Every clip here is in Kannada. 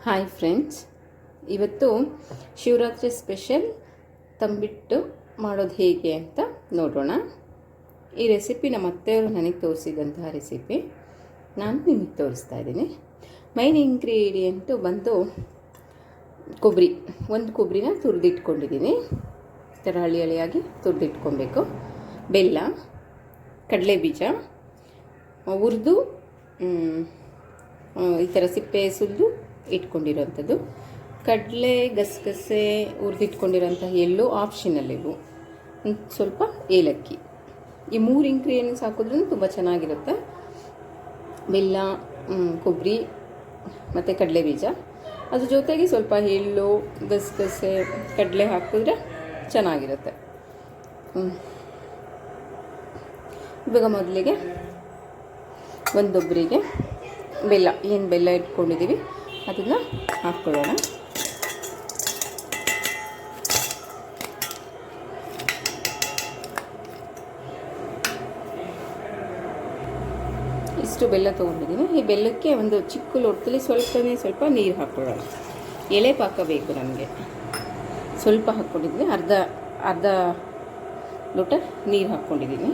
ಹಾಯ್ ಫ್ರೆಂಡ್ಸ್, ಇವತ್ತು ಶಿವರಾತ್ರಿ ಸ್ಪೆಷಲ್ ತಂಬಿಟ್ಟು ಮಾಡೋದು ಹೇಗೆ ಅಂತ ನೋಡೋಣ. ಈ ರೆಸಿಪಿ ನಮ್ಮ ಅತ್ತೆಯವರು ನನಗೆ ತೋರಿಸಿದಂತಹ ರೆಸಿಪಿ ನಾನು ನಿಮಗೆ ತೋರಿಸ್ತಾ ಇದ್ದೀನಿ. ಮೈನ್ ಇಂಗ್ರೀಡಿಯೆಂಟು ಬಂದು ಕೊಬ್ಬರಿ. ಒಂದು ಕೊಬ್ಬರಿನ ತುರಿದಿಟ್ಕೊಂಡಿದ್ದೀನಿ, ಈ ಥರ ಹಳಿಯಾಗಿ ತುರಿದಿಟ್ಕೊಬೇಕು. ಬೆಲ್ಲ, ಕಡಲೆ ಬೀಜ ಹುರಿದು ಈ ಥರ ಸಿಪ್ಪೆ ಸುಲಿದು ಇಟ್ಕೊಂಡಿರೋಂಥದ್ದು, ಕಡಲೆ, ಗಸಗಸೆ ಹುರಿದಿಟ್ಕೊಂಡಿರೋಂಥ ಎಳ್ಳು ಆಪ್ಷನಲ್. ಇವು ಸ್ವಲ್ಪ ಏಲಕ್ಕಿ. ಈ 3 ಇಂಗ್ರೀಡಿಯೆಂಟ್ಸ್ ಹಾಕಿದ್ರೂ ತುಂಬ ಚೆನ್ನಾಗಿರುತ್ತೆ. ಬೆಲ್ಲ, ಕೊಬ್ಬರಿ ಮತ್ತು ಕಡಲೆ ಬೀಜ, ಅದ್ರ ಜೊತೆಗೆ ಸ್ವಲ್ಪ ಎಳ್ಳು, ಗಸಗಸೆ, ಕಡಲೆ ಹಾಕಿದ್ರೆ ಚೆನ್ನಾಗಿರುತ್ತೆ. ಇವಾಗ ಮೊದಲಿಗೆ ಒಂದೊಬ್ಬರಿಗೆ ಬೆಲ್ಲ, ಏನು ಬೆಲ್ಲ ಇಟ್ಕೊಂಡಿದ್ದೀವಿ ಅದನ್ನು ಹಾಕ್ಕೊಳ್ಳೋಣ. ಇಷ್ಟು ಬೆಲ್ಲ ತೊಗೊಂಡಿದ್ದೀನಿ. ಈ ಬೆಲ್ಲಕ್ಕೆ ಒಂದು ಚಿಕ್ಕ ಲೋಟದಲ್ಲಿ ಸ್ವಲ್ಪ ನೀರು ಹಾಕ್ಕೊಳ್ಳೋಣ. ಎಳೆ ಪಾಕ ಬೇಕು ನಮಗೆ. ಸ್ವಲ್ಪ ಹಾಕ್ಕೊಂಡಿದ್ದೀನಿ, ಅರ್ಧ ಲೋಟ ನೀರು ಹಾಕ್ಕೊಂಡಿದ್ದೀನಿ.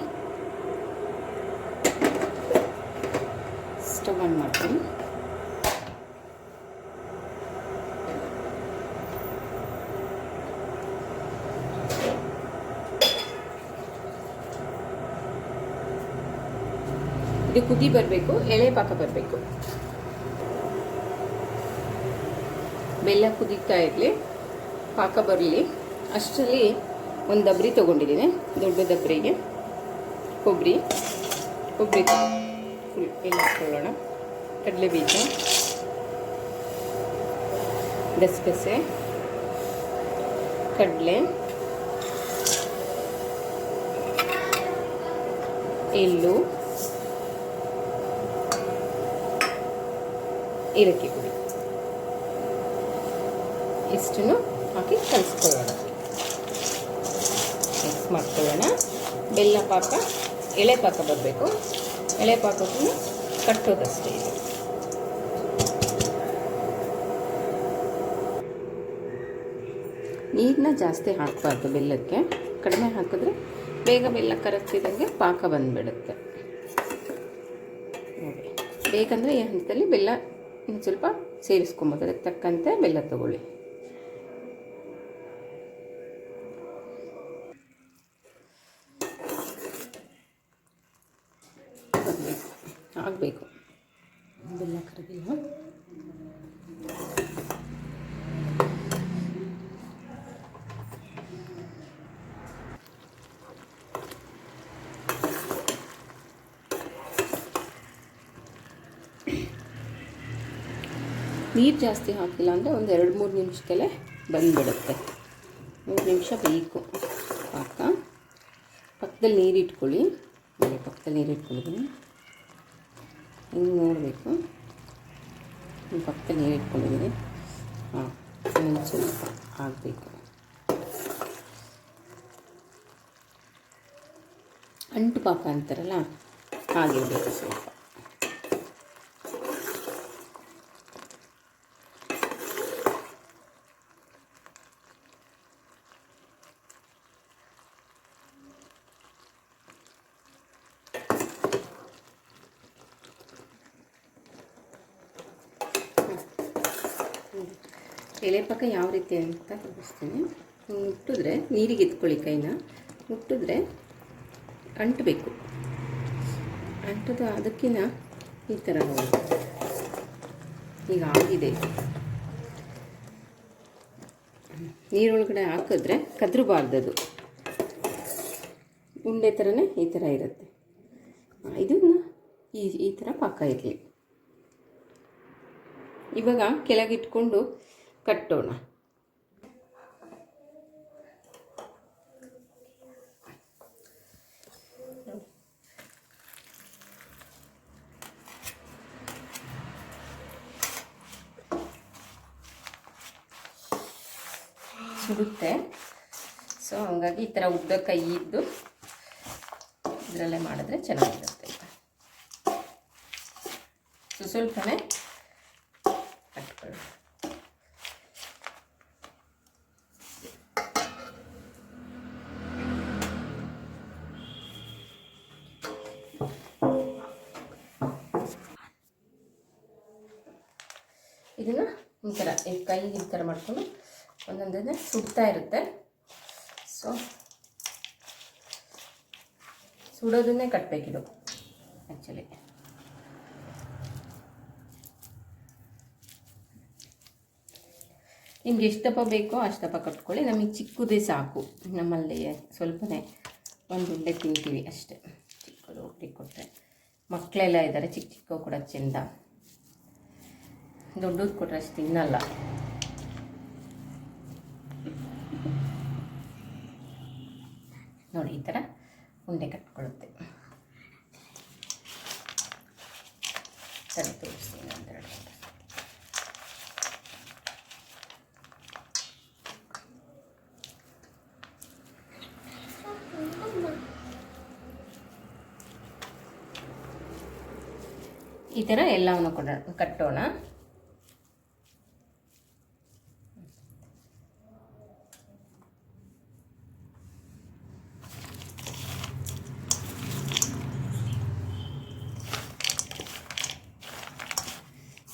ಸ್ಟವ್ ಆನ್ ಮಾಡ್ತೀನಿ. ಇದು ಕುದಿ ಬರಬೇಕು, ಎಳೆ ಪಾಕ ಬರಬೇಕು. ಬೆಲ್ಲ ಕುದೀತಾ ಇರಲಿ, ಪಾಕ ಬರಲಿ. ಅಷ್ಟರಲ್ಲಿ ಒಂದು ಡಬ್ರಿ ತೊಗೊಂಡಿದ್ದೀನಿ, ದೊಡ್ಡ ಡಬ್ರಿಗೆ ಕೊಬ್ಬರಿ ಫುಲ್ ಎಲ್ಲ ಹಾಕ್ಕೊಳ್ಳೋಣ. ಕಡಲೆ ಬೀಜ, ಗಸಗಸೆ, ಕಡಲೆ, ಎಳ್ಳು, ಏಲಕ್ಕಿ ಪುಡಿ ಇಷ್ಟನ್ನು ಹಾಕಿ ಕಲಿಸ್ಕೊಳ್ಳೋಣ, ಮಿಕ್ಸ್ ಮಾಡ್ಕೊಳ್ಳೋಣ. ಬೆಲ್ಲ ಪಾಕ ಎಳೆ ಪಾಕ ಬರಬೇಕು. ಎಳೆ ಪಾಕವನ್ನು ಕಟ್ಟೋದಷ್ಟೇ ಇದೆ. ನೀರನ್ನ ಜಾಸ್ತಿ ಹಾಕಬಾರ್ದು ಬೆಲ್ಲಕ್ಕೆ, ಕಡಿಮೆ ಹಾಕಿದ್ರೆ ಬೇಗ ಬೆಲ್ಲ ಕರಗ್ತಿದ್ದಂಗೆ ಪಾಕ ಬಂದುಬಿಡುತ್ತೆ. ನೋಡಿ, ಬೇಕಂದರೆ ಈ ಹಂತದಲ್ಲಿ ಬೆಲ್ಲ ಇನ್ನು ಸ್ವಲ್ಪ ಸೇರಿಸ್ಕೊಬೋದು. ಅದಕ್ಕೆ ತಕ್ಕಂತೆ ಬೆಲ್ಲ ತಗೊಳ್ಳಿ. ಆಗಬೇಕು, ಬೆಲ್ಲ ಕರಗಿಲ್ಲ. ನೀರು ಜಾಸ್ತಿ ಹಾಕಿಲ್ಲ ಅಂದರೆ ಒಂದು 2-3 ನಿಮಿಷದಲ್ಲೇ ಬಂದುಬಿಡುತ್ತೆ. 3 ನಿಮಿಷ ಬೇಕು ಪಾಕ. ಪಕ್ಕದಲ್ಲಿ ನೀರು ಇಟ್ಕೊಳ್ಳಿ. ಪಕ್ಕದಲ್ಲಿ ನೀರು ಇಟ್ಕೊಂಡಿದ್ದೀನಿ, ಹಿಂಗೆ ನೋಡಬೇಕು. ಪಕ್ಕದಲ್ಲಿ ನೀರು ಇಟ್ಕೊಂಡಿದ್ದೀನಿ. ಇನ್ನೊಂದು ಸ್ವಲ್ಪ ಆಗಬೇಕು. ಅಂಟು ಪಾಕ ಅಂತಾರಲ್ಲ ಹಾಗಿರಬೇಕು ಸ್ವಲ್ಪ. ಎಲೆ ಪಾಕ ಯಾವ ರೀತಿ ಅಂತ ತೋರಿಸ್ತೀನಿ. ಮುಟ್ಟಿದ್ರೆ ನೀರಿಗೆ ಎತ್ಕೊಳ್ಳಿ, ಕೈನ ಮುಟ್ಟಿದ್ರೆ ಅಂಟಬೇಕು. ಅಂಟದು ಅದಕ್ಕಿಂತ ಈ ಥರ ನೋಡಿ, ಈಗ ಆಗಿದೆ. ನೀರೊಳಗಡೆ ಹಾಕಿದ್ರೆ ಕದ್ರಬಾರ್ದದು, ಉಂಡೆ ಥರನೇ ಈ ಥರ ಇರುತ್ತೆ. ಇದನ್ನು ಈ ಥರ ಪಾಕ ಇರಲಿ. ಇವಾಗ ಕೆಳಗಿಟ್ಕೊಂಡು ಕಟ್ಟೋಣ. ಸುಡುತ್ತೆ. ಸೊ ಹಂಗಾಗಿ ಈ ಥರ ಉದ್ದ ಕೈ ಇದ್ದು ಇದರಲ್ಲೇ ಮಾಡಿದ್ರೆ ಚೆನ್ನಾಗಿರುತ್ತೆ. ಸ್ವಲ್ಪನೇ ಕಟ್ಕೊಳ್ಳಿ. ಇದನ್ನು ಈ ಥರ ಕೈಗೆ ಈ ಥರ ಮಾಡಿಕೊಂಡು ಒಂದೊಂದೇ ಸುಡ್ತಾ ಇರುತ್ತೆ. ಸೊ ಸುಡೋದನ್ನೇ ಕಟ್ಟಬೇಕಿದು ಆ್ಯಕ್ಚುಲಿ. ನಿಮ್ಗೆ ಎಷ್ಟು ದಪ್ಪ ಬೇಕೋ ಅಷ್ಟು ದಪ್ಪ ಕಟ್ಕೊಳ್ಳಿ. ನಮಗೆ ಚಿಕ್ಕದೇ ಸಾಕು, ನಮ್ಮಲ್ಲಿ ಸ್ವಲ್ಪನೇ ಒಂದು ಉಂಡೆ ತಿಂತೀವಿ ಅಷ್ಟೇ. ಚಿಕ್ಕದು ಉಂಡೆ ಕೊಟ್ಟರೆ ಮಕ್ಕಳೆಲ್ಲ ಇದ್ದಾರೆ, ಚಿಕ್ಕ ಚಿಕ್ಕ ಕೂಡ ಚೆಂದ. ದೊಡ್ಡದು ಕೊಟ್ಟರೆ ಅಷ್ಟು ತಿನ್ನಲ್ಲ. ನೋಡಿ ಈ ಥರ ಉಂಡೆ ಕಟ್ಕೊಳ್ಳುತ್ತೆ. ಸರಿ ತೋರಿಸ್ತೀನಿ ಒಂದೆರಡು. ಈ ಥರ ಎಲ್ಲವನ್ನು ಕಟ್ಟೋಣ.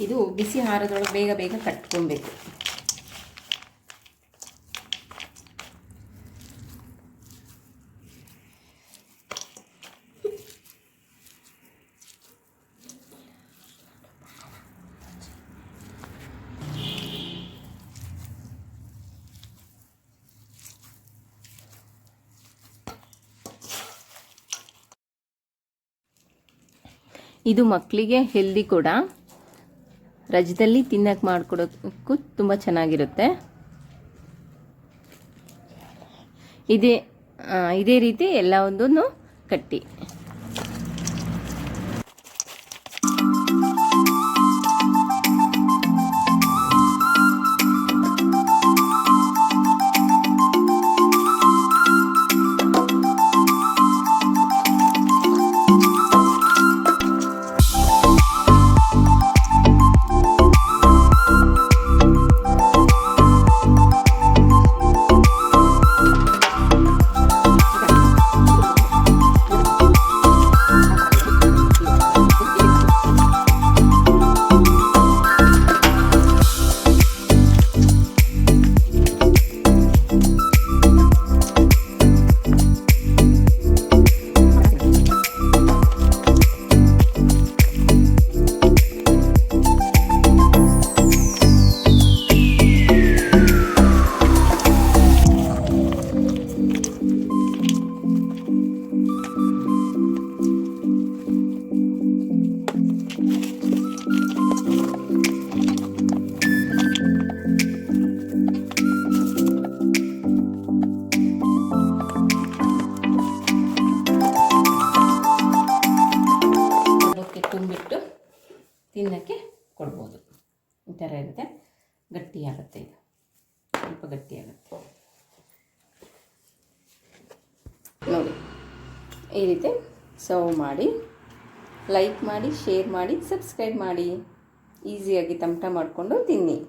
ಇದು ಬಿಸಿ ಆಹಾರದೊಳಗೆ ಬೇಗ ಬೇಗ ಕಟ್ಕೊಬೇಕು. ಇದು ಮಕ್ಕಳಿಗೆ ಹೆಲ್ದಿ ಕೂಡ, ರಜದಲ್ಲಿ ತಿನ್ನಕ್ಕೆ ಮಾಡಿಕೊಡೋಕ್ಕೂ ತುಂಬ ಚೆನ್ನಾಗಿರುತ್ತೆ. ಇದೇ ರೀತಿ ಎಲ್ಲವನ್ನೂ ಕಟ್ಟಿ. ತುಂಬಿಟ್ಟು ತಿನ್ನಕ್ಕೆ ಕೊಡ್ಬೋದು. ಈ ಥರ ಇರುತ್ತೆ, ಗಟ್ಟಿಯಾಗುತ್ತೆ. ಇದು ಸ್ವಲ್ಪ ಗಟ್ಟಿಯಾಗುತ್ತೆ ನೋಡಿ. ಈ ರೀತಿ ಸರ್ವ್ ಮಾಡಿ, ಲೈಕ್ ಮಾಡಿ, ಶೇರ್ ಮಾಡಿ, ಸಬ್ಸ್ಕ್ರೈಬ್ ಮಾಡಿ. ಈಸಿಯಾಗಿ ತಮಟ ಮಾಡಿಕೊಂಡು ತಿನ್ನಿ.